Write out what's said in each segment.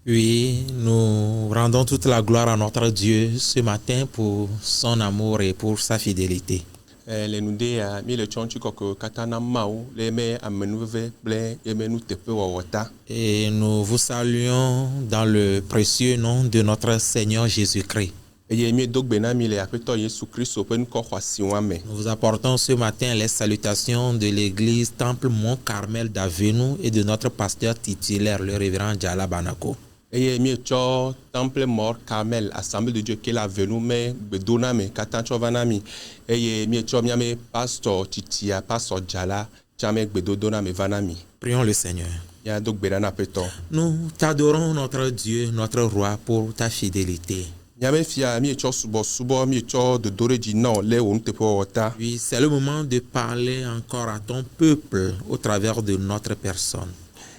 Oui, nous rendons toute la gloire à notre Dieu ce matin pour son amour et pour sa fidélité. Le nude ya mi le chonchi koko katana mau le me amenuve ble emenu tepe wawata. Et nous vous saluons dans le précieux nom de notre Seigneur Jésus-Christ. Eye mi dogbena mi le apeto Yesu Kristo pen ko khwasiwame. Nous vous apportons ce matin les salutations de l'église Temple Mont Carmel d'Avenu et de notre pasteur titulaire, le révérend Djala Banako. Eye mi cho Temple Mort Carmel Assemblée de Dieu qui la venu me bedona me katancho vanami. Eye mi cho miame pastor titia pastor Djala chame bedodona me vanami. Prions le Seigneur. Ya dogbena na peto. Nous t'adorons, notre Dieu, notre roi, pour ta fidélité. Miame fia mi cho subo mi cho de dore di non le on tepe wawata. Oui, c'est le moment de parler encore à ton peuple au travers de notre personne.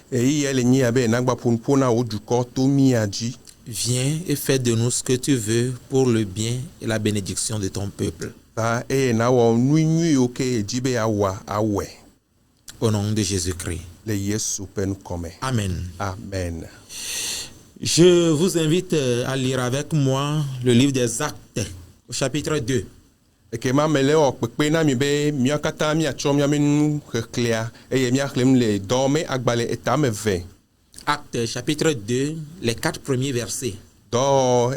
Viens et fais de nous ce que tu veux pour le bien et la bénédiction de ton peuple. Au nom de Jésus-Christ. Amen. Amen. Je vous invite à lire avec moi le livre des Actes, au chapitre 2. Actes chapitre 2, les 4 premiers versets. La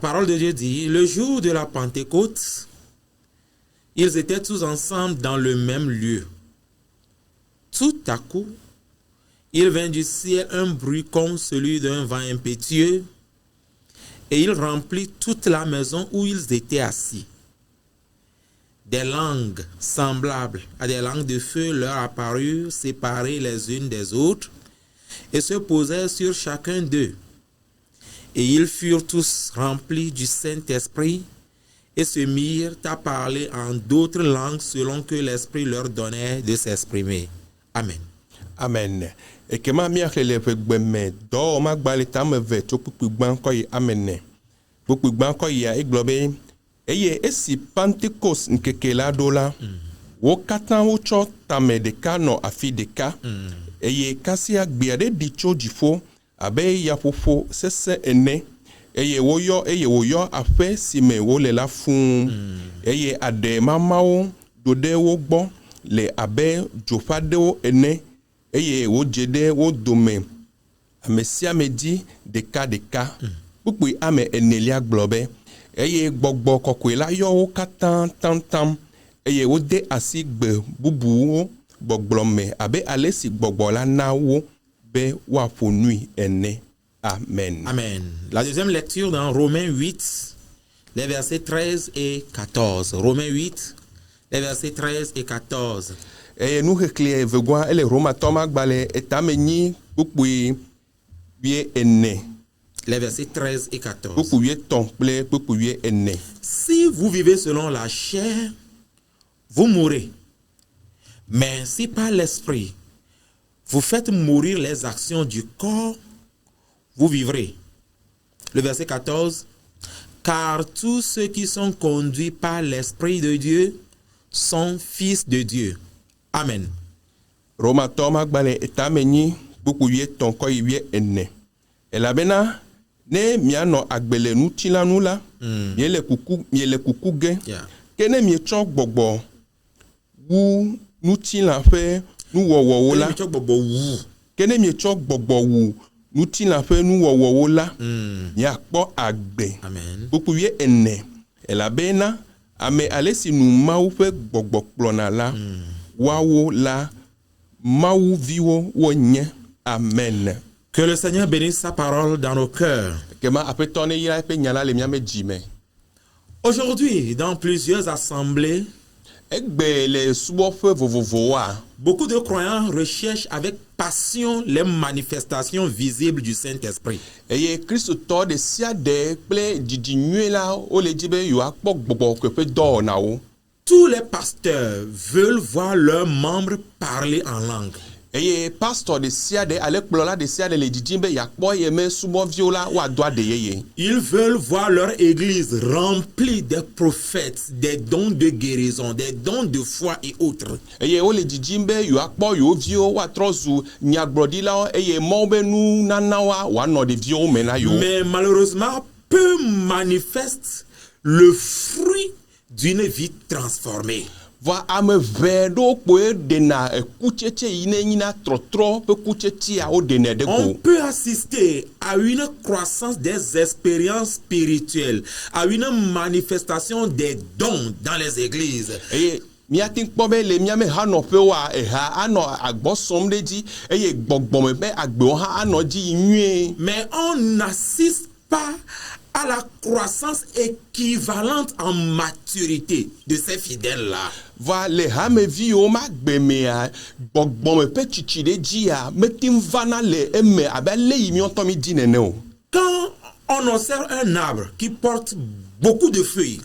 parole de Dieu dit, le jour de la Pentecôte, ils étaient tous ensemble dans le même lieu. Tout à coup, il vint du ciel un bruit comme celui d'un vent impétueux, et il remplit toute la maison où ils étaient assis. Des langues semblables à des langues de feu leur apparurent, séparées les unes des autres, et se posèrent sur chacun d'eux. Et ils furent tous remplis du Saint-Esprit, et se mirent à parler en d'autres langues selon que l'Esprit leur donnait de s'exprimer. Amen. Amen. Et que ma mère le gbeme do ma gbale tam ve to pupugban ko yi amen. Pupugban ko ya iglobe eye esi Pentecost nkeke la do la. Wo katan wo cho tame de ka no afi de ka. Eye kasi agbiade di cho jifo abe ya fofo sese ene. Eye wo yo afe si me wo le la fun. Eye ade mamawo dode wo gbo le abe jofade wo ene. Eye wo jede wo dome amesia medi deka pupui ame enelia globe eye gbogbo kokwe la yo wo katan tam eye wo de asigbe bubu wo gbogblome abe alesi gbogbo la na wo be wa fonui ene. Amen. Amen. La deuxième lecture dans Romains 8, les versets 13 et 14. Romains 8, les versets 13 et 14. Et nous reclé vegwa ele Roma toma gbale etameni pupui wie ene. Les versets 13 et 14. Pupui tomple pupui ene. Si vous vivez selon la chair, vous mourrez. Mais si par l'esprit, vous faites mourir les actions du corps, vous vivrez. Le verset 14. Car tous ceux qui sont conduits par l'Esprit de Dieu sont fils de Dieu. Amen. Roma toma gbale etameni pupui tonko iwie ene. Elabena ne miano agbele nutila nula miele kuku ge kene mi cho gbogbo wu nutila fe nu wowo la kene mi cho gbogbo wu nutila fe nu wowo la ya po agbe buku ye ene elabena ame alesi nu mau fe gbogbo plona la wawo la mau viwo wonye. Amen. Que le Seigneur bénisse sa parole dans nos cœurs. Aujourd'hui, dans plusieurs assemblées, beaucoup de croyants recherchent avec passion les manifestations visibles du Saint-Esprit. Tous les pasteurs veulent voir leurs membres parler en langue. eye pastor de siade ale kplola de siade le didimbe yakpo ye me subo viola wa doa de yeye. Ils veulent voir leur église remplie des prophètes, des dons de guérison, des dons de foi et autres. Eye o le didimbe yo akpo yo vio wa trozu nyagbrodila eye mobe nu nanawa wa no de vio mena yo. Mais malheureusement, peu manifestent le fruit d'une vie transformée. Va ame vedo kwe dena kucheche ine nina trotro pe kucheche a o dene de On go. peut assister à une croissance des expériences spirituelles, à une manifestation des dons dans les églises. Eye miatin kpobe le miame ha no pe wa ha ano agbosom de di eye gbogbome be agbe ha ano di nwie. Mais on n'assiste pas à la croissance équivalente en maturité de ces fidèles-là. Va le ha me vi o ma gbe me a gbogbome pe chichi de di a metim vana le eme abe le yimi on to mi di nene o. Quand on observe un arbre qui porte beaucoup de feuilles,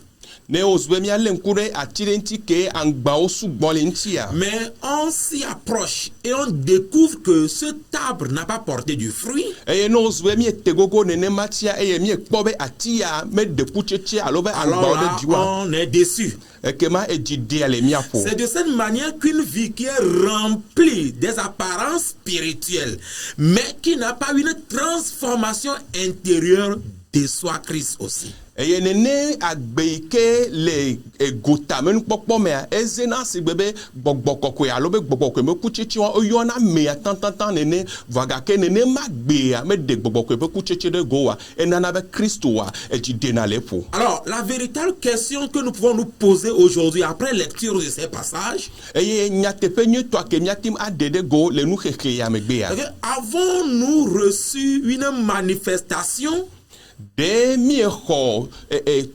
Ne ozwe mi ale nkure atire nti ke angba o sugbon le nti a. mais on s'y approche et on découvre que cet arbre n'a pas porté du fruit, Eye no ozwe mi etegogo nene matia eye mi ekpobe atia me de pucheche alobe angba alors o là, de diwa. on est déçu. Ekema ejide ale mi apo. C'est de cette manière qu'une vie qui est remplie des apparences spirituelles, mais qui n'a pas une transformation intérieure, déçoit Christ aussi. Eye nene agbeike le egota men pokpo me a ezena sigbebe gbogbokokwe alobe gbogbokwe me kucheche wa oyona me a tantantan nene vagake nene magbe a me de gbogbokwe pe kucheche de goa enana be Kristo wa ejide na lepo. Alors, la véritable question que nous pouvons nous poser aujourd'hui, après lecture de ces passages, Eye nyatepe nye to ke miatim adede go le nu khekhe ya megbe ya. c'est que avons-nous reçu une manifestation, De mi ho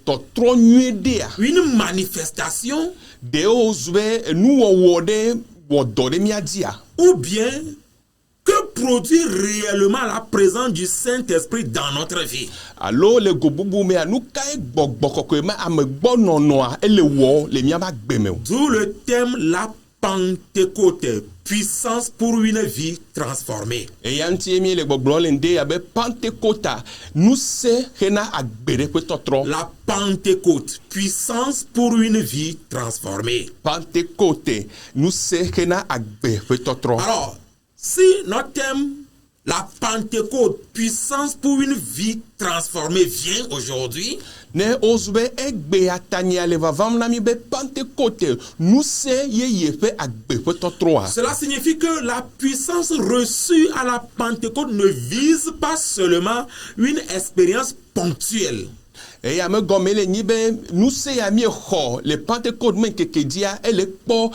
totro nyede a une manifestation, de ozwe nu wode wodore mi adia. ou bien que produit réellement la présence du Saint-Esprit dans notre vie? Alo le gobubu me anu kai gbogbokoko ma amegbo nono a ele wo le mi aba gbe me o. D'où le thème la Pentecôte, puissance pour une vie transformée. E yanti mi le gbogbo le nde abe Pentecôte nu se hena agbere pe totro. La Pentecôte, puissance pour une vie transformée. Pentecôte nu se hena agbe pe totro. Alors, si notre thème, la Pentecôte, puissance pour une vie transformée, vient aujourd'hui, Ne ozbe egbe atani ale vavam na mi be Pentecôte nu se ye pe agbe pe totro a. cela signifie que la puissance reçue à la Pentecôte ne vise pas seulement une expérience ponctuelle. E ya me gome le nyi be nu se ya mi ho le Pentecôte men keke dia ele po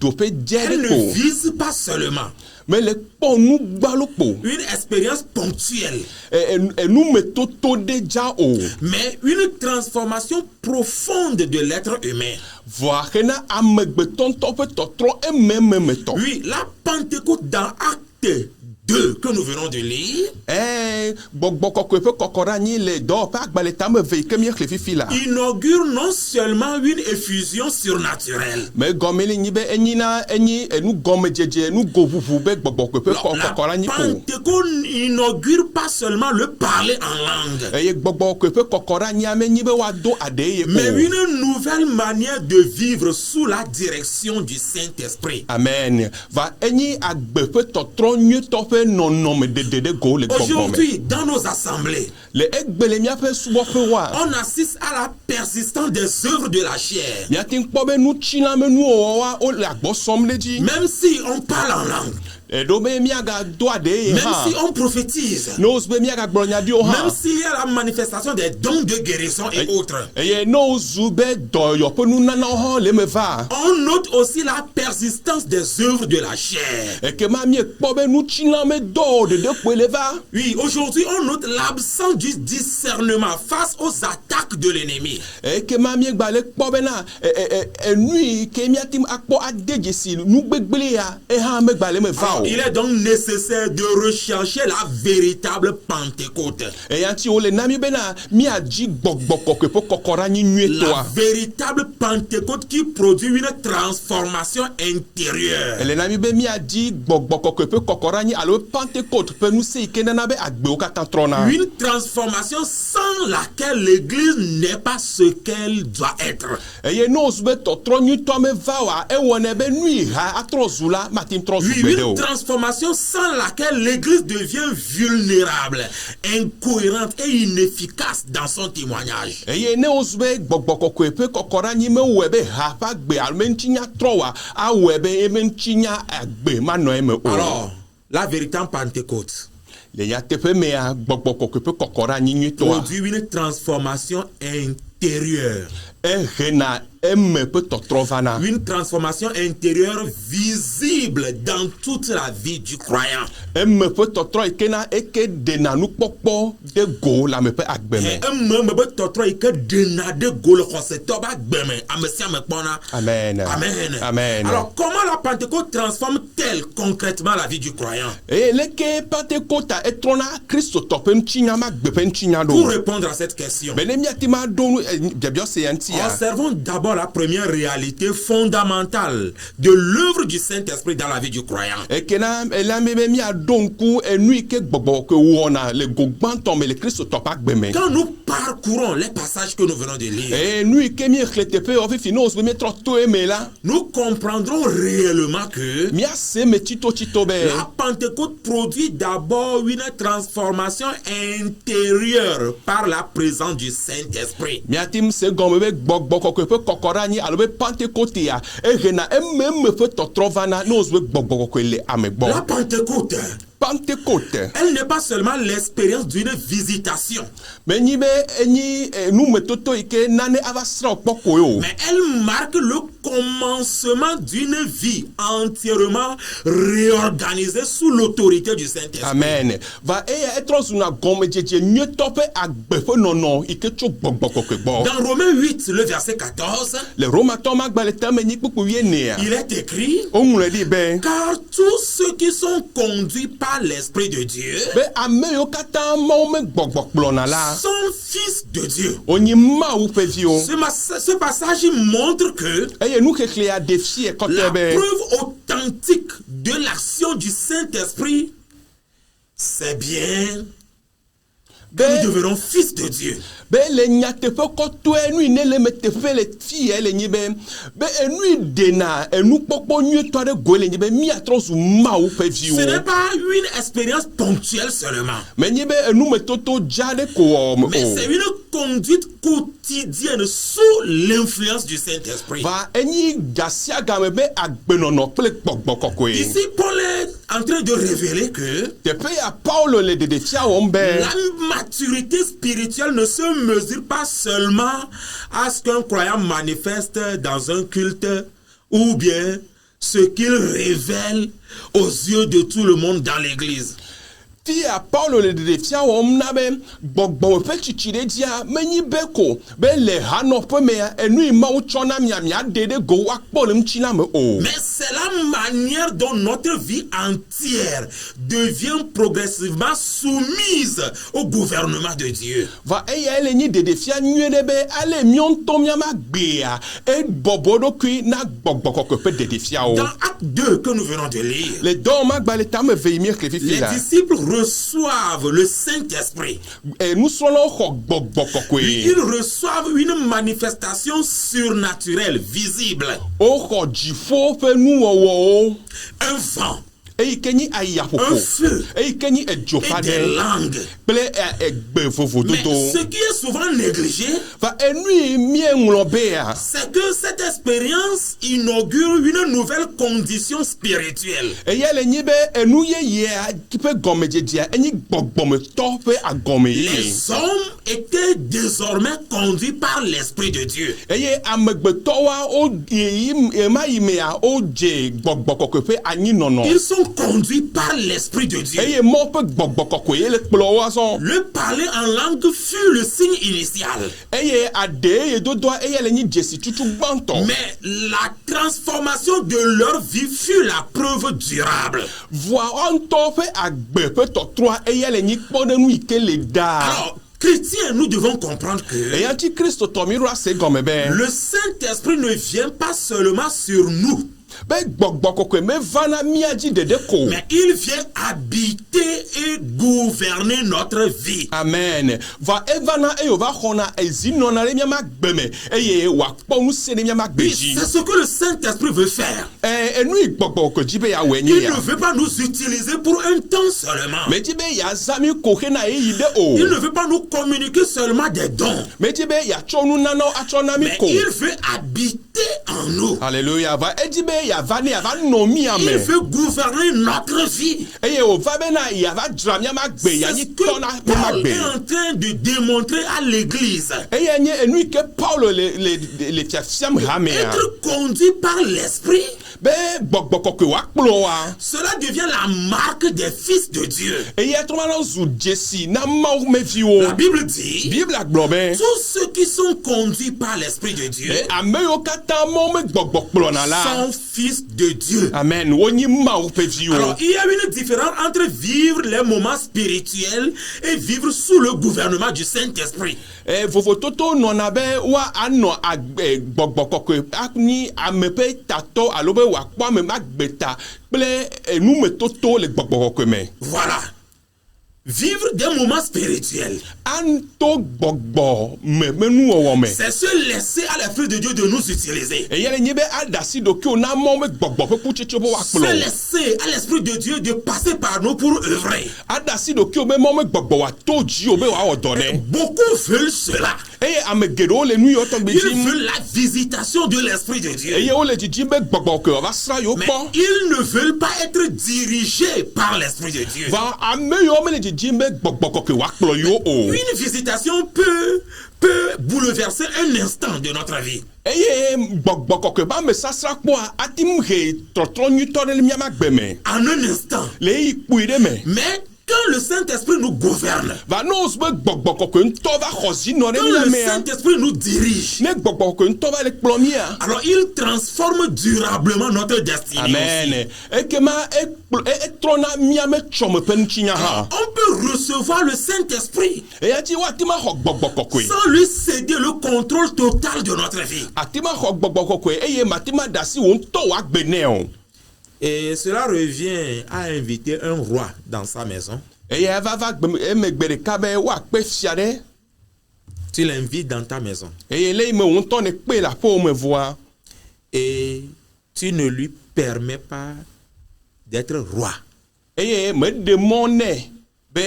dope Elle diere ne ko. vise pas seulement Mais le po nu gbalopo. une expérience ponctuelle, Nu me toto de ja o. mais une transformation profonde de l'être humain. Voa hena amegbeton to pe totro ememe to. Oui, la Pentecôte dans Acte 2 que nous venons de lire Gbogbokoko pe kokora ni le do pa agbale tam ve ke mi khlefi fila. inaugure non seulement une effusion surnaturelle. Mais gomeli ni be enyina enyi enu gome jeje nu govuvu be gbogbokoko pe La kokora ni ko. Pentecôte inaugure pas seulement le parler en langue, Eye gbogbokoko pe kokora ni ame ni be wa do adeye ko. mais une nouvelle manière de vivre sous la direction du Saint-Esprit. Amen. Va enyi agbe pe totro nyu to pe nono me de go le gbogbome. Aujourd'hui, dans nos assemblées, Le egbele mi ape subo pe wa. on assiste à la persistance des œuvres de la chair. Mi atin kpobe nu china me nu o wa o le agbosom le di. Même si on parle en langue, Edo be mi aga do adeye même ha. si on prophétise, Nos be mi aga gbronya di o ha. même s'il y a la manifestation des dons de guérison et autres, Eye no zube do yo pe nu nana ho le me va. on note aussi la persistance des œuvres de la chair. E ke ma mi kpobe nu china me do de pe le va. Oui, aujourd'hui, on note l'absence du discernement face aux attaques de l'ennemi. E ke ma mi gba le kpobe na nui ke mi atim akpo adeje si nu gbegbele ya e ha me gba le me va o. Il est donc nécessaire de rechercher la véritable Pentecôte. Eya ti o le na mi bena mi adzi gbɔgbɔ kɔkɔe ƒe kɔkɔɖe anyi La nyuietɔa. véritable Pentecôte qui produit une transformation intérieure. Ele na mi be mi adzi gbɔgbɔ kɔkɔe ƒe kɔkɔɖe anyi alo Pentecôte ƒe ŋusẽ yi ke nana be agbewo katã trɔna. Une transformation sans laquelle l'église n'est pas ce qu'elle doit être. Eye ne wozu be tɔtrɔ nyuitɔ me va oa ewɔnɛ be nui ha atrɔ zu la mate trɔ zu Oui, gbeɖe une o. transformation sans laquelle l'église devient vulnérable, incohérente et inefficace dans son témoignage. Eye ne wozu be gbɔgbɔ kɔkɔe ƒe kɔkɔɖe anyi mewɔe be ha ƒe agbe alo ŋuti nya trɔ oa awɔe be ebe ŋuti nya agbe manɔ eme o. Alors, la véritable Pentecôte Le nyateƒe mea gbɔgbɔ kɔkɔe ƒe kɔkɔɖe anyi nyuitɔa produit une transformation intérieure. ehena eme ƒe tɔtrɔ vana. Une transformation intérieure visible dans toute la vie du croyant. Eme ƒe tɔtrɔ yi ke na eke ɖena nukpɔkpɔ de go le ame ƒe agbe me. Eme be tɔtrɔ yi ke ɖena de go le xɔsetɔ be agbe me, ame sia ame kpɔna. Amen. Amen. Amen. Alors, comment la Pentecôte transforme-t-elle concrètement la vie du croyant? Eye leke Pentekota etrɔna kristotɔ ƒe ŋutinya ma agbe ƒe ŋutinya Pour ɖo. répondre à cette question, Be ne miate ma ɖo biabia se ya ŋutia. observons d'abord la première réalité fondamentale de l'œuvre du Saint-Esprit dans la vie du croyant. Ekena elame be miaɖo ŋku enu yi ke gbɔgbɔ ke wɔna le go gbãtɔ me le kristotɔ ƒe agbe me. Quand nous parcourons les passages que nous venons de lire, Eye nu yi ke miexlẽ teƒe fifi ne wozu be mietrɔ to eme la, nous comprendrons réellement que miase me tsitotsito be la Pentecôte produit d'abord une transformation intérieure par la présence du Saint-Esprit. miate ŋu se gɔme be gbɔgbɔ kɔkɔe ƒe kɔkɔɖe anyi alo be Pentekotea ehena ememe ƒe tɔtrɔ vana ne wozu be gbɔgbɔ kɔkɔe le ame La gbɔ. Pentecôte, Pentekote elle n'est pas seulement l'expérience d'une visitation, menyi be enyi numetoto yi ke nane ava srɔ̃ kpɔ koe o. mais elle marque le commencement d'une vie entièrement réorganisée sous l'autorité du Saint-Esprit. Amen. Va eya etrɔ zuna gɔmedzedze nyuietɔ ƒe agbe ƒe nɔnɔ yi ke tso gbɔgbɔ kɔkɔe gbɔ. Dans Romains 8, le verset 14, Le Romatɔ ma gba le tame nyi kpukpu 9. il est écrit: Woŋlɔe ɖi be car tous ceux qui sont conduits par l'Esprit de Dieu be ame yiwo katã Mawu me gbɔgbɔ kplɔna la sont fils de Dieu. wonyi Mawu ƒe viwo. Ce passage montre que Eye nuxexlẽa ɖe fie kɔtɔe la be preuve authentique de l'action du Saint-Esprit, c'est bien que nous be devenons fils de Dieu. be le nyateƒe kɔtɔe nu yi ne le me teƒe le fie le nyi be enu yi ɖena enukpɔkpɔ nyuietɔ ɖe goe le nyi be miatrɔ zu Mawu ƒe Ce n'est viwo. pas une expérience ponctuelle seulement, Menyi be enumetoto dza ɖe ko wɔ mais o. c'est une conduite quotidienne sous l'influence du Saint-Esprit. Va enyi dasia game be agbenɔnɔ kple gbɔgbɔ kɔkɔe. Ici, Paul est en train de révéler que Teƒe ya Paulo le ɖeɖefia wɔm be la maturité spirituelle ne se mesure pas seulement à ce qu'un croyant manifeste dans un culte ou bien ce qu'il révèle aux yeux de tout le monde dans l'église. fia Paulo le ɖeɖefia wɔm na be gbɔgbɔ ƒe tsitsi ɖe dzia menyi be ko be le hanɔƒe mea enu yi Mawu tsɔ na miaɖe ɖe go woakpɔ le ŋuti la me o. Mais c'est la manière dont notre vie entière devient progressivement soumise au gouvernement de Dieu. Va eya ele nyi ɖeɖefia nyuie ɖe be ale míawo ŋutɔ míama gbea ebɔbɔ ɖokui na gbɔgbɔ kɔkɔe ƒe ɖeɖefiawo. Dans Acte 2 que nous venons de lire, Le dɔwɔma gba le tame ve yi miexlẽ fifi les la. disciples reçoivent le Saint-Esprit. Nusrɔ̃lawo xɔ gbɔgbɔ kɔkɔe. Ils reçoivent une manifestation surnaturelle, visible. Woxɔ dziƒo ƒe nuwɔwɔwo. Un vent, Eyi ke nyi un ayaƒoƒo. feu Eyi ke nyi edzo et ƒa des ɖe. langues. Kple egbe Mais vovododo. ce qui est souvent négligé, Va enu yi míeŋlɔ bea. c'est que cette expérience inaugure une nouvelle condition spirituelle. Eya le nyi be enu yeyea ƒe gɔmedzedzea enyi gbɔgbɔmetɔ ƒe agɔme ye. Les hommes étaient désormais conduits par l'Esprit de Dieu. Eye amegbetɔwoa wo ema yi mea wodze gbɔgbɔ kɔkɔe ƒe anyinɔnɔ. Ils sont sont conduits par l'Esprit de Dieu. eye mɔ ƒe gbɔgbɔ kɔkɔe ye le kplɔ wa zɔn. Le parler en langue fut le signe initial. eye aɖe eye dodoa eye le nyi dzesi tutu gbãtɔ. Mais la transformation de leur vie fut la preuve durable. Voa ŋutɔ ƒe agbe ƒe tɔtrɔa eye le nyi kpɔɖeŋu yi ke le daa. Alors, chrétiens, nous devons comprendre que eya ŋuti kristotɔ mi ɖo ase gɔme be. le Saint-Esprit ne vient pas seulement sur nous, be gbɔgbɔ kɔkɔe mevana mía dzi ɖeɖe ko. mais il vient habiter et gouverner notre vie. Amen. Va evana eye wòva xɔna ezinɔna ɖe míama gbe me eye wòakpɔ ŋusẽ ɖe míama gbe Oui, dzi. c'est ce que le Saint-Esprit veut faire. Enu yi gbɔgbɔ kɔkɔe dzi be yeawɔe nye Il ya. ne veut pas nous utiliser pour un temps seulement. Medzi be yeazã mi ko hena yeyi ɖe o. Il ne veut pas nous communiquer seulement des dons, Medzi be yeatsɔ nunanawo atsɔ na mi mais ko. il veut habiter en nous. Alléluia. Va edzi be yava ne yava nɔ mía Il me. veut gouverner notre vie. Eye wòva bena yeava dzra míama gbe C'est ce yeanyi que tɔ na míama Paul gbe. est en train de démontrer à l'Église. Eye nye enu yi ke Paulo le fiafiam hamea. Être conduit par l'Esprit, Be gbɔgbɔ kɔkɔe wòakplɔ wa. cela devient la marque des fils de Dieu. Eya trɔ na zu dzesi na Mawu me viwo. La Bible dit, Biblia gblɔ be. tous ceux qui sont conduits par l'Esprit de Dieu Ame yiwo katã Mawu me gbɔgbɔ kplɔna la. sont fils de Dieu. Amen. Wonyi Mawu ƒe viwo. Alors, il y a une différence entre vivre les moments spirituels et vivre sous le gouvernement du Saint-Esprit. Vovototo nɔna be wa anɔ gbɔgbɔ kɔkɔe ani ame ƒe tatɔ alo be wòakpɔ ame ma gbeta kple numetoto le gbɔgbɔ kɔkɔe me. Voilà. Vivre des moments spirituels, Anto gbɔgbɔ menuwɔwɔ me. c'est se laisser à l'Esprit de Dieu de nous utiliser. Eya le nye be aɖasi ɖokuiwo na Mawu be gbɔgbɔ ƒe kutsetse be Se wòakplɔ. laisser à l'Esprit de Dieu de passer par nous pour œuvrer. Aɖasi ɖokuiwo be Mawu me gbɔgbɔ wòato dziwò be wòawɔ dɔ ɖe. Beaucoup veulent cela. Eye ame geɖewo le nu yiwo tɔgbe Ils dzim. veulent la visitation de l'Esprit de Dieu. Eye wole dzidzim be gbɔgbɔ ke wòava sra yewo Mais kpɔ. ils ne veulent pas être dirigés par l'Esprit de Dieu. Va ame yiwo mele dzidzim be gbɔgbɔ kɔkɔe wòakplɔ yewo o. Une visitation peut bouleverser un instant de notre vie. Eye gbɔgbɔ kɔkɔe be ame sasra kpɔa ati mu he trɔtrɔ nyuitɔ ɖe le míama gbe me. En un instant. Le eyi kpui ɖe me. Mais quand le Saint-Esprit nous gouverne, Va ne wòsu be gbɔgbɔ kɔkɔe ŋutɔ va xɔ zinɔ ɖe quand mía le mea. Saint-Esprit nous dirige, Ne gbɔgbɔ kɔkɔe ŋutɔ va le kplɔ mía. alors il transforme durablement notre destinée. Amen. Ekema etrɔna míame tsɔme ƒe ŋutinya hã. On peut recevoir le Saint-Esprit Eya ti woate ma xɔ gbɔgbɔ kɔkɔe. sans lui céder le contrôle total de notre vie. Ate ma xɔ gbɔgbɔ kɔkɔe eye mate ma ɖe asi wò ŋutɔ wòagbe nɛ o. Et cela revient à inviter un roi dans sa maison. Eya va emegbe ɖeka be woakpe fia ɖe. Tu l'invites dans ta maison Eye le yi me wò ŋutɔ ne kpe le aƒewò me voa. et tu ne lui permets pas d'être roi. Eye meɖe mɔ nɛ be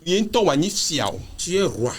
ye ŋutɔ wòanyi fia o. Tu es roi.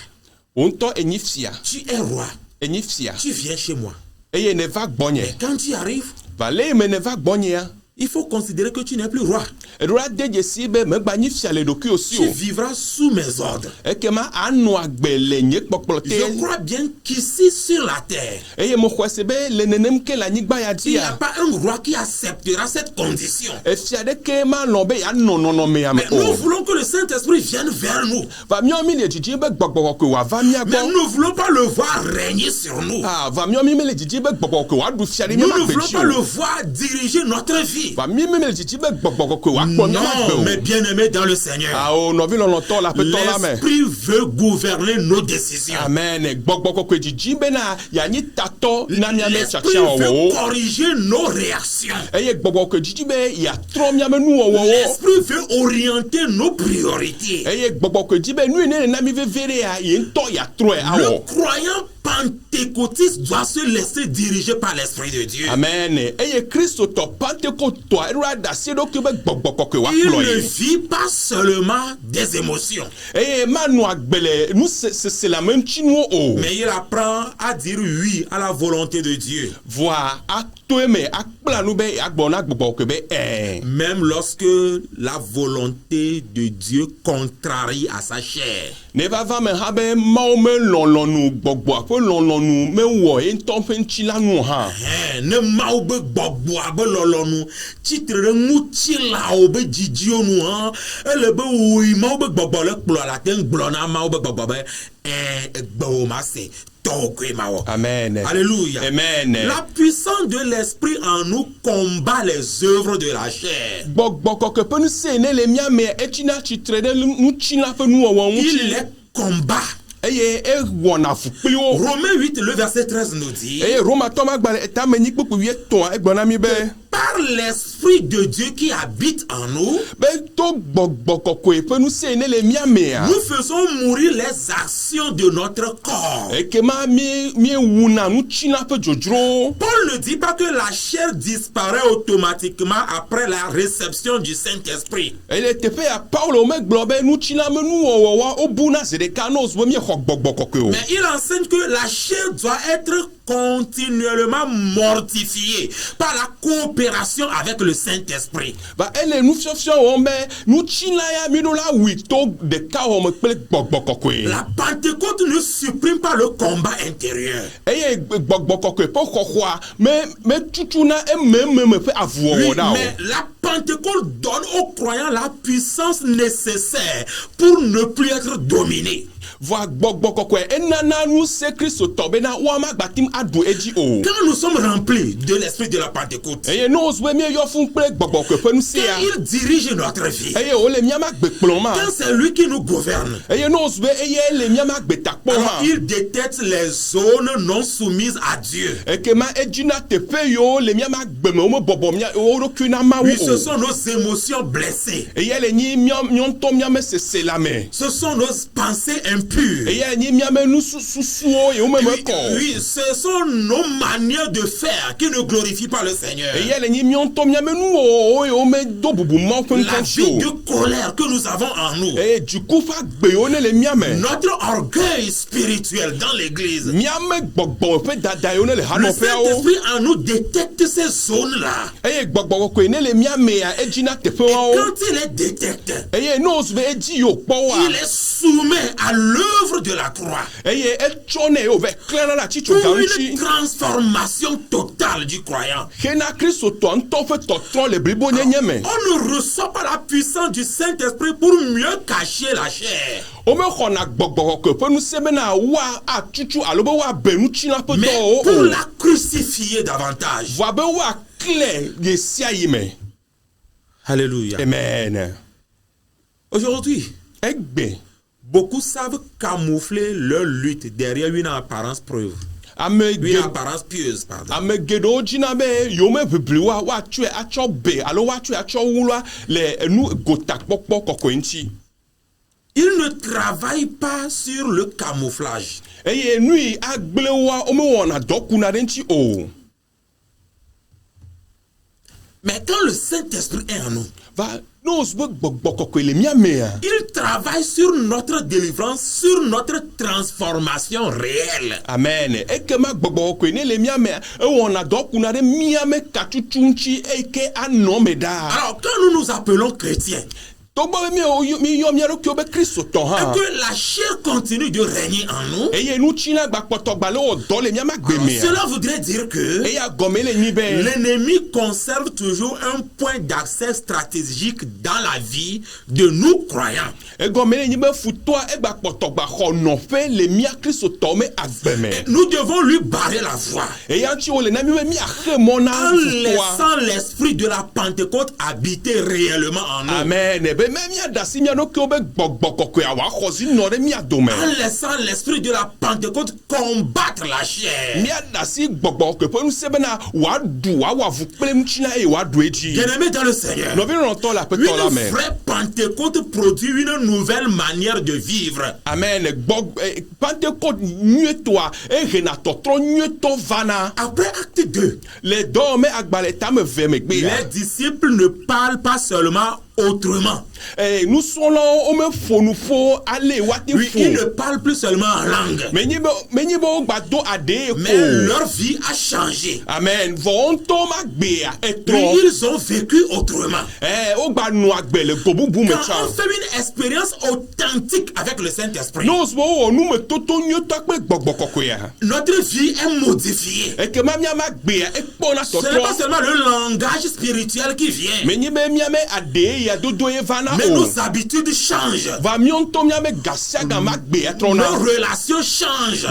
Wò ŋutɔ enyi fia. Tu es roi. Enyi fia. Tu viens chez moi. Eye ne va gbɔnye. Mais quand tu arrives, Va le yi me ne va gbɔnyea. il faut considérer que tu n'es plus roi. Eɖola de dzesi be megba nyi fia le ɖokuiwò si Tu o. vivras sous mes ordres. Ekema anɔ agbe le nye kpɔkplɔ Je te. crois bien qu'ici sur la terre, Eye mexɔ se be le nenem ke le anyigba ya il n'y a dzia. pas un roi qui acceptera cette condition. Efia ɖeke malɔ be yeanɔ nɔnɔmea me Mais nous o. voulons que le Saint-Esprit vienne vers nous. Va míawo mi le dzidzim be gbɔgbɔ kɔkɔe wòava mía Mais gbɔ. nous ne voulons pas le voir régner sur nous. Va míawo mi mele dzidzim be gbɔgbɔ kɔkɔe wòaɖu fia ɖe Nous míama ne gbe voulons dzi pas le o. voir diriger notre vie. Va mi mele dzidzim be gbɔgbɔ kɔkɔe wòakpɔ míama Non, mais gbe o. bien-aimés dans le Seigneur, Awo nɔvi lɔlɔtɔ le aƒetɔ la me. l'Esprit veut gouverner nos décisions. Amen. Gbɔgbɔ kɔkɔe dzidzim bena yeanyi tatɔ na míame L'Esprit tiatia veut wɔwɔwo. corriger nos réactions. Eye gbɔgbɔ kɔkɔe dzidzim be yeatrɔ míame nuwɔwɔwo. L'Esprit veut orienter nos priorités. Eye gbɔgbɔ kɔkɔe dzi be nu yi ne nena mi vevie ɖe ya ye ŋutɔ yeatrɔe Le awɔ. croyant pentecôtiste doit se laisser diriger par l'Esprit de Dieu. Amen. Eye kristotɔ pantekotɔa eɖo aɖe asi eɖokui be gbɔgbɔ kɔkɔe Il wòakplɔ ne ye. vit pas seulement des émotions, Eye manɔ agbe le nu sese la me ŋutinuwo o. mais il apprend à dire oui à la volonté de Dieu. Voa ato eme akpla nu be agblɔ na gbɔgbɔ kɔkɔe be ɛɛ. Même lorsque la volonté de Dieu contrarie à sa chair. ne va va me habe mawo me lɔlɔnu gbɔgbɔ aƒe lɔlɔnu me wɔ ye ŋutɔ ƒe ŋutsi la nu hã. Ne mawo be gbɔgbɔa be lɔlɔnu tsitre ɖe ŋutsilawo be dzidziwo nu hã ele be woyi mawo be gbɔgbɔ le kplɔ la te gblɔ na mawo be gbɔgbɔ be egbewo ma se. Amen. Alléluia. Amen. La puissance de l'esprit en nous combat les œuvres de la chair. Il les combat. Romains 8, le verset 13 nous dit par l'esprit de Dieu qui habite en nous, nous faisons mourir les actions de notre corps. Paul ne dit pas que la chair disparaît automatiquement après la réception du Saint-Esprit. Mais il enseigne que la chair doit être continuellement mortifiée par la coopération avec le Saint-Esprit. La Pentecôte ne supprime pas le combat intérieur. Oui, mais la Pentecôte donne aux croyants la puissance nécessaire pour ne plus être dominés. Quand nous sommes remplis de l'esprit de la Pentecôte, quand il dirige notre vie, quand c'est lui qui nous gouverne, alors il détecte les zones non soumises à Dieu. Oui, ce sont nos émotions blessées. Ce sont nos pensées impures. Oui, ce sont nos manières de faire qui ne glorifient pas le Seigneur. La vie de colère que nous avons en nous, notre orgueil spirituel dans l'église, le Saint-Esprit en nous détecte ces zones-là. Et quand il les détecte, il les soumet à l'œuvre de la croix pour une transformation totale du croyant. On ne reçoit pas la puissance du Saint-Esprit pour mieux cacher la chair, mais pour la crucifier davantage. Alléluia. Amen. Aujourd'hui, beaucoup savent camoufler leur lutte derrière une apparence preuve. Une apparence pieuse, pardon. Ils ne travaillent pas sur le camouflage. Mais quand le Saint-Esprit est en nous, il travaille sur notre délivrance, sur notre transformation réelle. Amen. Alors, quand nous nous appelons chrétiens, et que la chair continue de régner en nous, cela voudrait dire que l'ennemi conserve toujours un point d'accès stratégique dans la vie de nous croyants. Nous devons lui barrer la voie en laissant l'esprit de la Pentecôte habiter réellement en nous. Amen. En laissant l'esprit de la Pentecôte combattre la chair. Bien-aimé dans le Seigneur, une vraie Pentecôte produit une nouvelle manière de vivre. Amen. Après acte 2, les disciples ne parlent pas seulement autrement. Nous sommes là, on me faut nous faut aller Oui, ils ne parlent plus seulement en langue. Mais leur vie a changé. Amen. Et ils ont vécu autrement. Quand on fait une expérience authentique avec le Saint-Esprit, notre vie est modifiée. Ce n'est pas seulement le langage spirituel qui vient, mais nos habitudes changent. Nos relations changent.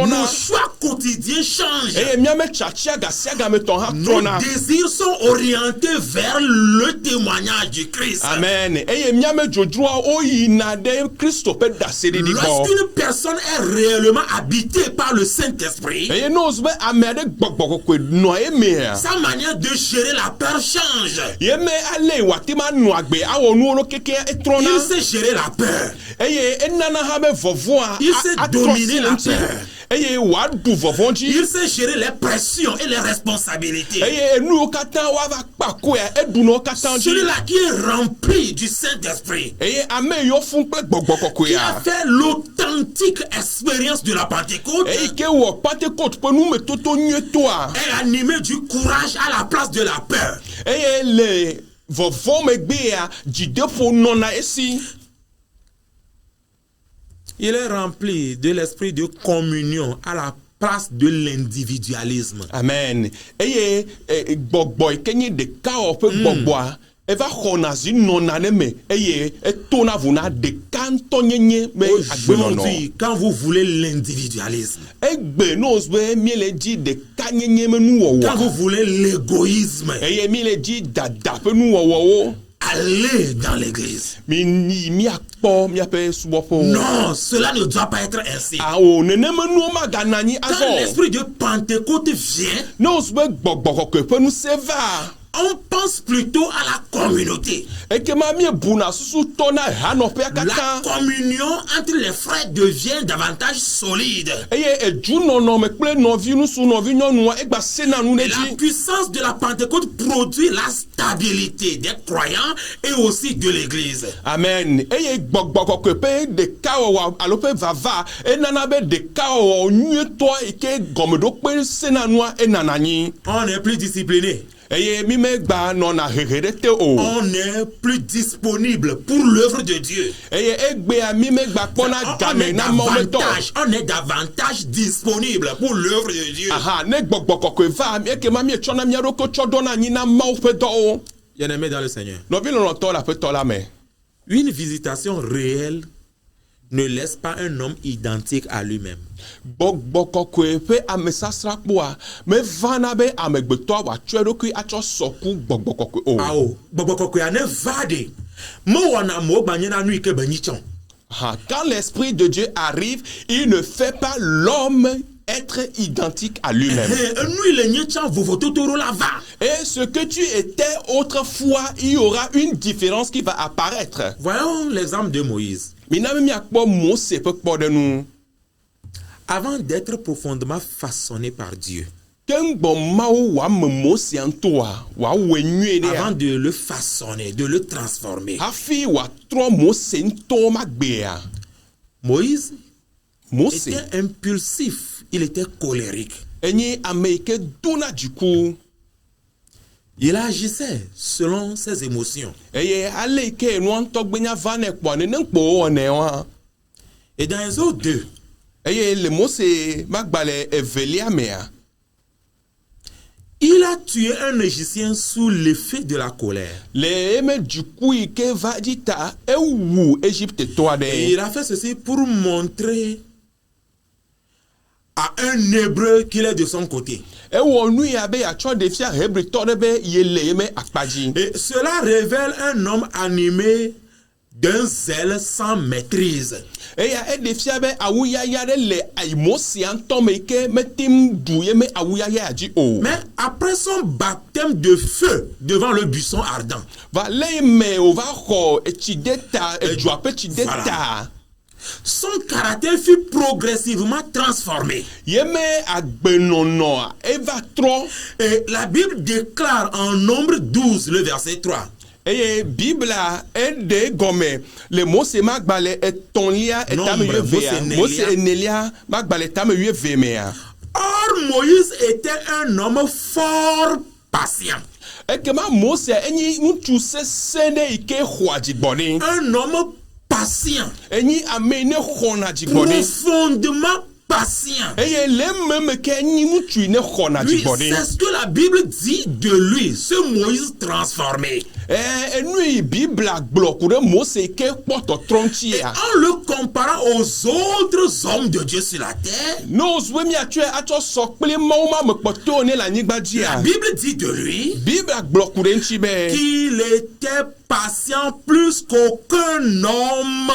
Nos choix quotidiens changent. Nos désirs sont orientés vers le témoignage du Christ. Amen. Lorsqu'une personne est réellement habitée par le Saint-Esprit, sa manière de gérer la peur change. Il sait gérer la peur. Il sait dominer la peur. Il sait gérer les pressions et les responsabilités. Celui-là qui est rempli du Saint-Esprit, qui a fait l'authentique expérience de la Pentecôte, est animé du courage à la place de la peur. Il est rempli de l'esprit de communion à la place de l'individualisme. Amen. Aujourd'hui, quand vous voulez l'individualisme, quand vous voulez l'égoïsme, allez dans l'église. Non, cela ne doit pas être ainsi. Quand l'esprit de Pentecôte vient, on pense plutôt à la communauté. La communion entre les frères devient davantage solide. Et la puissance de la Pentecôte produit la stabilité des croyants et aussi de l'église. Amen. On est plus discipliné. On est plus disponible pour l'œuvre de Dieu. On est davantage disponible pour l'œuvre de Dieu. Bien-aimé dans le Seigneur, une visitation réelle ne laisse pas un homme identique à lui-même. Quand l'Esprit de Dieu arrive, il ne fait pas l'homme être identique à lui-même. Et ce que tu étais autrefois, il y aura une différence qui va apparaître. Voyons l'exemple de Moïse. Avant d'être profondément façonné par Dieu, avant de le façonner, de le transformer, Moïse était impulsif, il était colérique. Il agissait selon ses émotions. Et dans Exode 2, il a tué un Égyptien sous l'effet de la colère. Et il a fait ceci pour montrer à un Hébreu qu'il est de son côté. Et cela révèle un homme animé d'un zèle sans maîtrise. Mais après son baptême de feu devant le buisson ardent, son caractère fut progressivement transformé. Et la Bible déclare en Nombre 12, le verset 3. eye Bibla ede gome le Mose magbale etonlia etame yevea Mose enelia magbale etame yevemea. Or Moïse était un homme fort patient. Ekema Mose enyi ŋutsu sesene ike xɔa dzigbɔɖi. Un homme patient. Enyi ame ne xɔna dzigbɔɖi. Profondément patient. Eye le meme ke enyi ŋutsu ne xɔna Oui, dzigbɔɖi. c'est ce que la Bible dit de lui, ce Moïse transformé. Enui Bibla gblɔ ku ɖe Mose ke kpɔ tɔtrɔ ŋutia. En le comparant aux autres hommes de Dieu sur la terre, N'ozue miatsɔe atsɔ sɔ kple Mawu ma me kpɔtɔwo ne le anyigba la dzia. Bible dit de lui Bibla gblɔ ku ɖe ŋuti be. qu'il était patient plus qu'aucun homme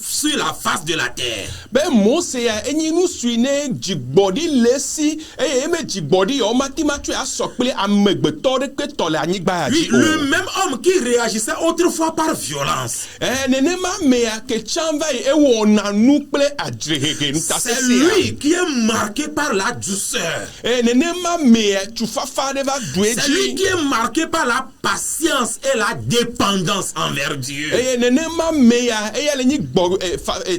sur la face de la terre. Be Mose ya enyi nu sui ne dzigbɔɖi le si eye eme dzigbɔɖi ya womati ma tsɔe asɔ kple amegbetɔ ɖeke tɔ le anyigba ya Oui, dzi o. le même homme qui réagissait autrefois par violence. Nenema mea ke tsã va yi ewɔna nu kple adzrehege C'est nutasesea. lui qui est marqué par la douceur. Nenema mea tufafa ɖe va due C'est lui dzi. qui est marqué par la patience et la dépendance envers Dieu. Eye nenema mea eya le nyi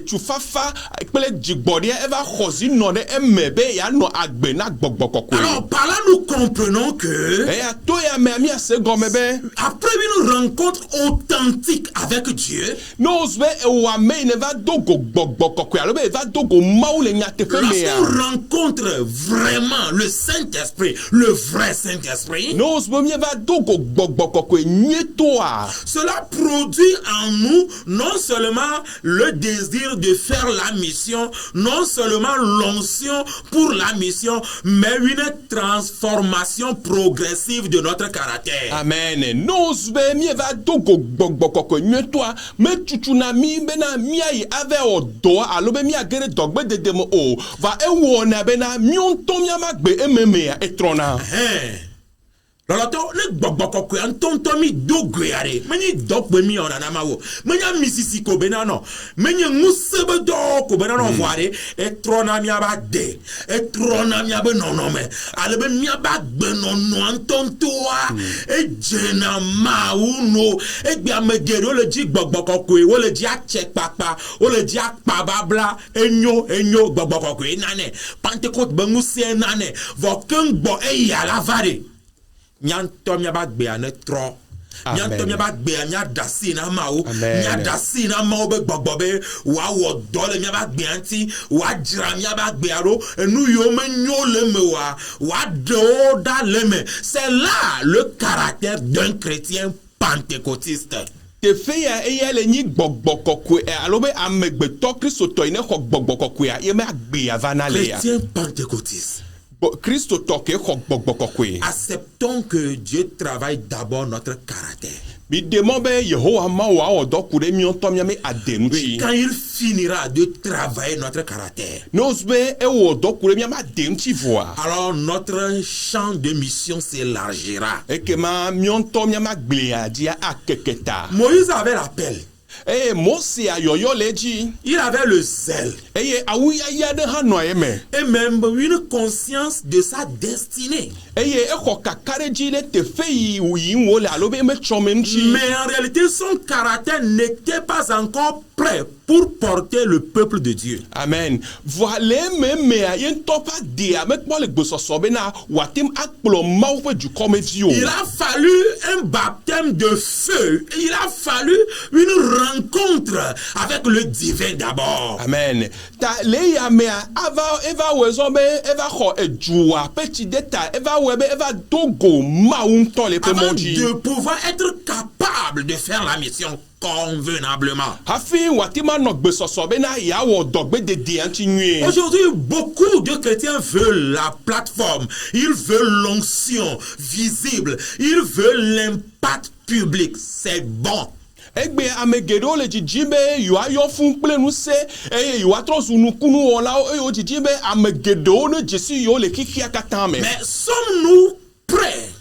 tufafa kple dzigbɔɖia eva xɔzi nɔ ɖe eme be yeanɔ agbe na gbɔgbɔ kɔkɔe. Alors par là nous comprenons que Eya to ya mea miase gɔme be. après une rencontre authentique avec Dieu, N'ose be ewɔ ame yi ne va do go gbɔgbɔ kɔkɔe alo be eva do go Mawu le nyateƒe mea. lorsqu'on rencontre vraiment le Saint-Esprit, le vrai Saint-Esprit, N'ose be mieva do go gbɔgbɔ kɔkɔe nyuietoa. cela produit en nous non seulement le désir de faire la mission, non seulement l'onction pour la mission, mais une transformation progressive de notre caractère. Amen. N'ose be mieva do go gbɔgbɔ kɔkɔe nyuietoa me tutuna mi bena miayi ave wɔ dɔa alo be miage ɖe dɔgbedede me o. Va ewɔna bena míawo ŋutɔ míamagbe ememea etrɔna. Lɔlɔtɔ ne gbɔgbɔ kɔkɔe ŋutɔŋutɔ mi do goea ɖe menye dɔgbe mi ɔnana ma wo menye misisi ko bena nɔ menye ŋusẽ be dɔ ko bena nɔ vɔa ɖe etrɔna miaba de etrɔna miabe nɔnɔme ale be miaba agbenɔnɔa ŋutɔŋutɔa edzena Mawu no egbe ame geɖewo le dzi gbɔgbɔ kɔkɔe wole dzi atse kpakpa wole dzi akpa babla enyo gbɔgbɔ kɔkɔe nane Pentecôte be ŋusẽ nane vɔ keŋ gbɔ eya la va ɖe. Miantɔ miaba gbea ne trɔ miantɔ miaba gbea miada si na Mawu miada si na Mawu be gbɔgbɔ be wòawɔ dɔ le miaba gbea ŋuti wòadzra miaba gbea ɖo enu yiwo menyo le me wòaɖewo ɖa le me. C'est là le caractère d'un chrétien pentecôtiste. Teƒe ya eya le nyi gbɔgbɔ kɔkɔe alo be amegbetɔ kristotɔ yi ne xɔ gbɔgbɔ kɔkɔea ye me agbea va na le ya. Chrétien pentecôtiste. Kristotɔ ke xɔ gbɔgbɔ kɔkɔe. Acceptons que Dieu travaille d'abord notre caractère. Mi demɔ be Yehowa Mawu awɔ dɔ ku ɖe míɔtɔ míame ade ŋuti. Quand il finira de travailler notre caractère, N'ose be ewɔ dɔ ku ɖe míame ade ŋuti vɔa. alors notre champ de mission s'élargira. Ekema míɔtɔ míame agblea dzia akeke ta. Moïse avait l'appel. Eye Mose ayɔyɔ le edzi. Il avait le zèle Eye awuyaya ɖe hã nɔ eme. et même une conscience de sa destinée. Eye exɔ kaka ɖe dzi ɖe teƒe yi yim wole alo be metsɔ me ŋuti. Mais en réalité, son caractère n'était pas encore prêt pour porter le peuple de Dieu. Amen. Voa le ememea ye ŋutɔ ƒe adea mekpɔ le gbɔsɔsɔ bena wòate ŋu akplɔ Mawu ƒe dukɔmeviwo. Il a fallu un baptême de feu. Il a fallu une rencontre avec le divin d'abord. Amen. Ta le yamea eva wɔ zɔ be eva xɔ edzua ƒe tsi de ta eva wɔ be eva do go Mawu ŋutɔ le ƒe mɔ Avant dzi. de pouvoir être capable de faire la mission convenablement. Hafi wòate ma nɔ gbesɔsɔ bena yeawɔ dɔgbededea ŋuti nyuie. Aujourd'hui, beaucoup de chrétiens veulent la plateforme, ils veulent l'onction visible, ils veulent l'impact public. C'est bon. Egbe ame geɖewo le dzidzi be yewoayɔ fún kple ŋusẽ eye yewoatrɔ zu nukunuwɔlawo eye wo dzidzi be ame geɖewo ne dzesi yewo le xixia katã me. Mais sommes-nous prêts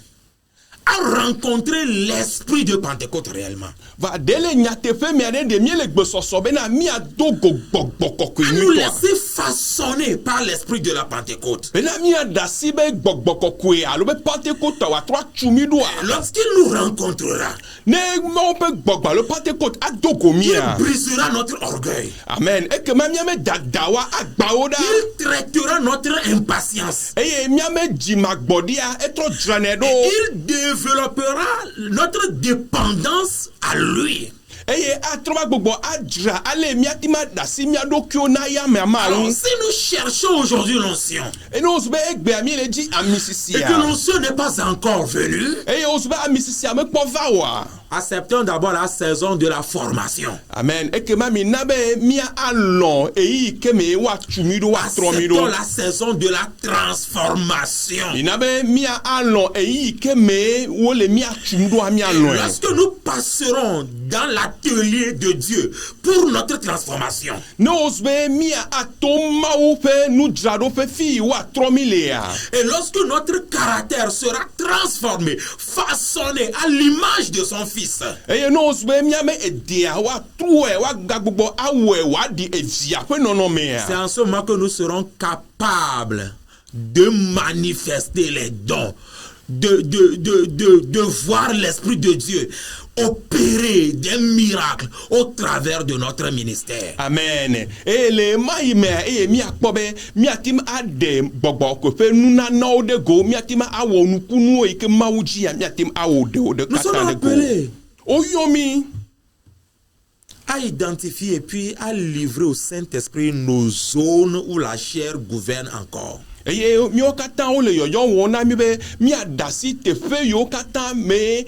à rencontrer l'esprit de Pentecôte réellement. Va dele nyatefe mi ade de mi le gbesoso be na mi ado gbogbogbo ko À nous inu to. laisser façonner par l'esprit de la Pentecôte. Be na mi adasi be gbogbogbo ko e alo be Pentecôte wa tro chumi do a. Lorsqu'il nous rencontrera, Ne mo be gbogba le Pentecôte adogo mi il a. brisera notre orgueil. Amen. E ke ma mi ame dadawa agbawo da. Il traitera notre impatience. Eye mi ame jimagbodia etro drane do. Il développera notre dépendance à lui. Eye atroba gbogbo adra ale mi atima dasi mi adokio na ya me Alors, amaru. si nous cherchons aujourd'hui l'onction, E no zbe egbe ami le di et amisisia. que l'onction n'est pas encore venue, Eye ozbe amisisia me kpo va wa. acceptons d'abord la saison de la formation. Amen. Et que mami nabe mia alon e ke me wa tumido wa tromido. Acceptons la saison de la transformation. Inabe mia alon e ke me wo le mia tumido a mia Et alon. lorsque nous passerons dans l'atelier de Dieu pour notre transformation, No osbe mia atoma ou fe nu drado fe fi wa tromilea. et lorsque notre caractère sera transformé, façonné à l'image de son Fils, E no osbe mia me e dia wa truwe wa gagbo awe wa di e via fe nono mea. c'est en ce moment que nous serons capables de manifester les dons, de voir l'Esprit de Dieu opérer des miracles au travers de notre ministère. Amen. E le mai me e mi akpobe mi atim ade gbogbo ko fe nuna no de go mi atim awo nukunu e ke mawuji mi atim awo de Nous sommes kata de go. appelés Oyomi à identifier et puis à livrer au Saint-Esprit nos zones où la chair gouverne encore. eye mi o kata o le yoyo wona mi be mi adasi te fe yo kata me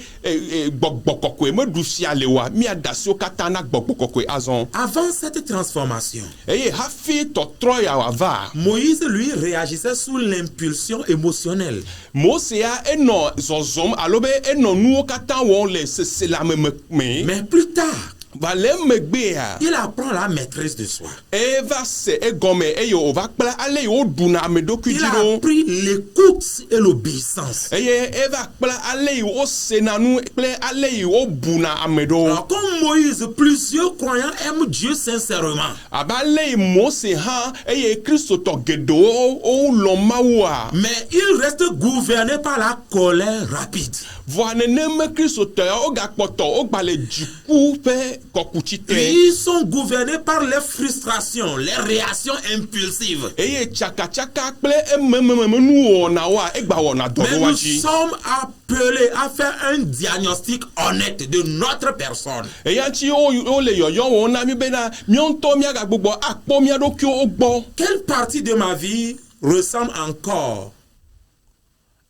gbogbo ko e me dusi alewa mi adasi o kata na gbogbo ko azon. Avant cette transformation, Eye hafi to troya wa va. Moïse, lui, réagissait sous l'impulsion émotionnelle. Mose a eno zozom alobe eno nu o kata won le se la me. Mais plus tard, Vale megbea. il apprend la maîtrise de soi. Eva se egome eyo ova kpla ale yo duna me Il a dokujiro. appris l'écoute et l'obéissance. Eye eva kpla ale yo senanu kpla ale yo buna amedo. Alors, comme Moïse, plusieurs croyants aiment Dieu sincèrement. Abale Mose ha eye Kristo to gedo o lo mawa. Mais il reste gouverné par la colère rapide. Voine me Kristo to o gakpoto o gbale jiku pe kokuchite. Ils sont gouvernés par les frustrations, les réactions impulsives. Eye chaka chaka kple emememenu ona wa egba wona do Mais nous waji. sommes appelés à faire un diagnostic honnête de notre personne. Eyanchi o le yoyo wona mi bena mi onto mi aga gbogbo akpo mi adokio ogbo. Quelle partie de ma vie ressemble encore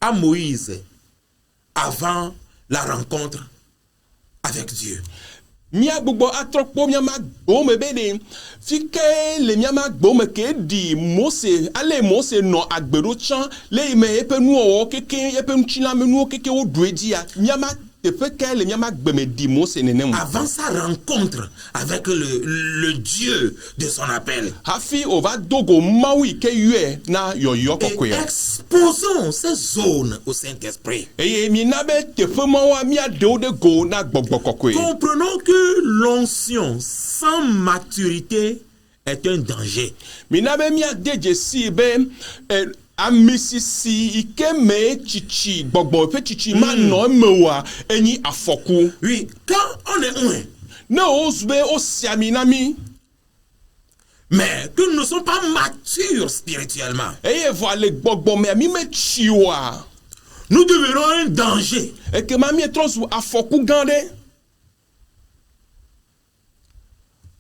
à Moïse avant la rencontre avec Dieu? Mia gbogbo atrokpo mia ma gbo me bene fike le mia ma gbo me ke di Mose ale Mose no agbero chan le me epe nu o keke epe nchina me nu o keke o duedi ya mia ma te fike le mia ma gbe me di Mose nenem. Avant sa rencontre avec le Dieu de son appel. Hafi o va dogo mawi ke yue na yoyo Et kokwe. exposons ces zones au Saint-Esprit. Eye mi na be te fe mawa mia de o de go na gbogbo kokwe. Comprenons que l'onction sans maturité est un danger. Mi na be mia deje si be amisisi ike me chichi gbogbo fe chichi ma no mewa eni afoku. Oui, quand on est un, Ne osbe o siaminami. mais que nous ne sommes pas matures spirituellement, Eye voile gbogbo me mi me chiwa. nous devenons un danger. E ke ma mi etrosu afoku gande.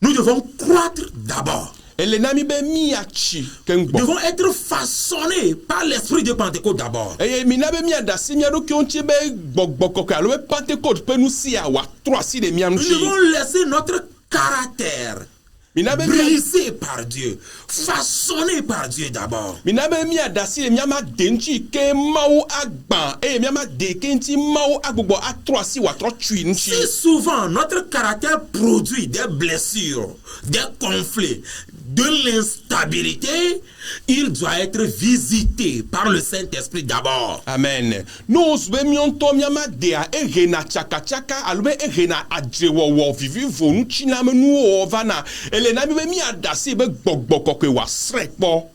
Nous devons croître d'abord. Ele na mi be mi achi Nous kengbo. devons être façonnés par l'esprit de Pentecôte d'abord. Eye mi na be mi adasi mi ado kionchi be gbogbo kokwe alo be Pentecôte pe nu si a wa 3 si de mi Nous amchi. devons laisser notre caractère Mi na be mi brisé par Dieu, façonné par Dieu d'abord. Minabe mi adasi le miama denchi ke mau agban e miama de kenti mau agbogbo atroasi wa tro tui nchi. Si souvent notre caractère produit des blessures, des conflits, de l'instabilité, il doit être visité par le Saint-Esprit d'abord. Amen. Nous be mionto miama dea egena chaka chaka alube egena adrewo vivi vonu china menu ovana elena be mi adasi be gbogboko ke wa srepo.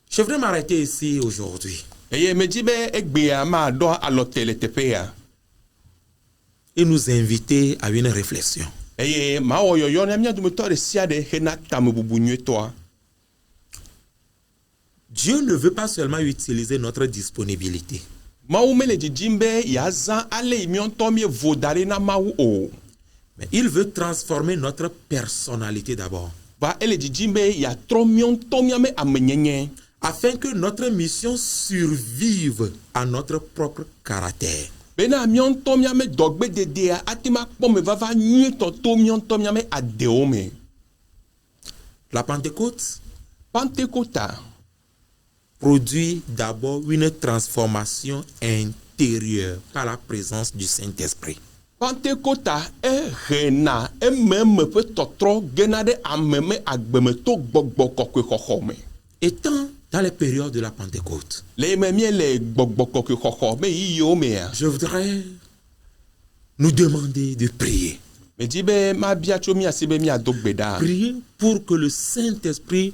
Je voudrais m'arrêter ici aujourd'hui Eye me di be egbea ma do alotele tepea. et nous inviter à une réflexion. Eye ma oyoyo na mi adumeto de siade hena tamububu nyeto. Dieu ne veut pas seulement utiliser notre disponibilité. Maumele di jimbe yaza ale mionto mi vodare na mau o. Mais il veut transformer notre personnalité d'abord. Va ele di jimbe ya tro mionto miame amenyenye. Afin que notre mission survive à notre propre caractère. Bena mionto miame dogbe de dea atima pome vava nyeto to mionto miame adeome. La Pentecôte Pentecôta produit d'abord une transformation intérieure par la présence du Saint-Esprit. Pentecôta rena même peut totro genade ameme agbeme to gbogbo kokwe kokhome. Étant dans les périodes de la Pentecôte, Le memie le gbogbo kokwe kokhome yome. je voudrais nous demander de prier. Me dibe ma biacho mi asibe mi adogbeda. Prier pour que le Saint-Esprit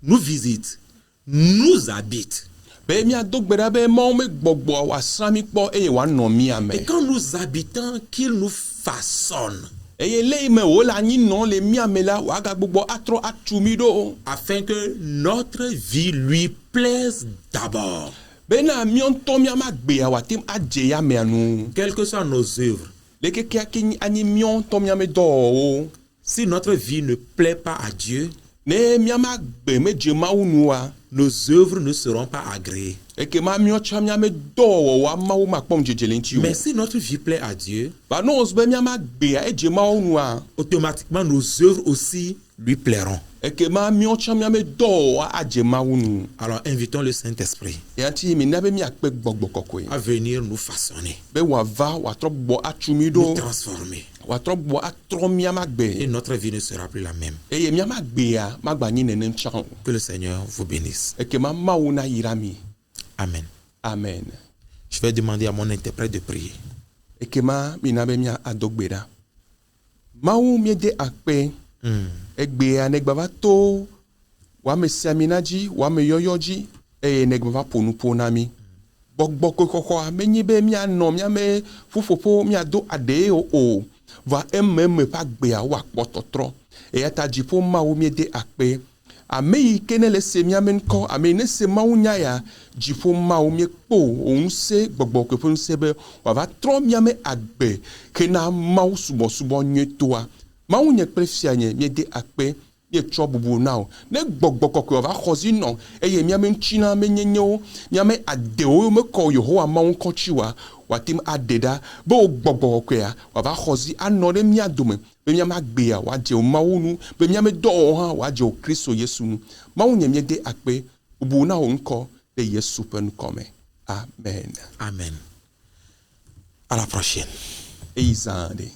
nous visite, nous habite. Be mi adogbeda be mo me gbogbo wa sami po e wa no mi Et ame. quand nous habitons, qu'il nous façonne Eye le me wo la ni non le mi ame la wa ga gbogbo atro atumido. afin que notre vie lui plaise d'abord. Bena mionto mi ama gbe wa tim aje ya me anu. Quelles que soient nos œuvres, Le ke ki ani mionto mi ame do o. si notre vie ne plaît pas à Dieu, Ne mi ama gbe me je ma unua. nos œuvres ne seront pas agréées. E ke ma mio cha mi ame do wa ma wo ma pom jejelenti o. Mais si notre vie plaît à Dieu, Ba no osbe mi ama gbe e je ma unua. automatiquement nos œuvres aussi lui plairont. E ke ma mio cha mi ame do wa aje ma unu. Alors invitons le Saint-Esprit Yanti mi na be mi akpe gbogbo kokwe. à venir nous façonner, Be wa va wa tro bo nous atumido. transformer. Wa tro bo atro mi ama Et gbe. notre vie ne sera plus la même. E ye mi ama gbe ya ma gba ni nene chan. Que le Seigneur vous bénisse. E ke ma una yirami. Amen. Amen. Je vais demander à mon interprète de prier. E ke ma mi na be mi adogbeda. Mau mi de akpe. Egbe ya negba va to wa me siaminaji wa me yoyoji e negba va ponu ponami gbogbo kokoko amenyi be mi ano mi ame fufopo mi ado ade o va emme pa gbe ya wa pototro e ata jipo ma o mi de akpe ameyi kenele se mi ame nko ame ne se ma unya ya jipo ma o mi po on se gbogbo kokon se be wa va tro mi ame agbe kena ma subo nyetoa Maou nye prefianye mi de akpe mi tro bubu now ne gbogbo kokko va khozi non e ye mi ame china me nyenyo mi ame adeo me ko yo ho ama won chiwa watim adeda bo gbogbo kokko ya wa va khozi anore mi adome be mi ame agbe ya wa je o mawu nu be mi ame do ha wa je o Kristo Yesu nu maou nye mi de akpe bubu na onko de Yesu pen come. Amen. Amen. À la prochaine. Eizande.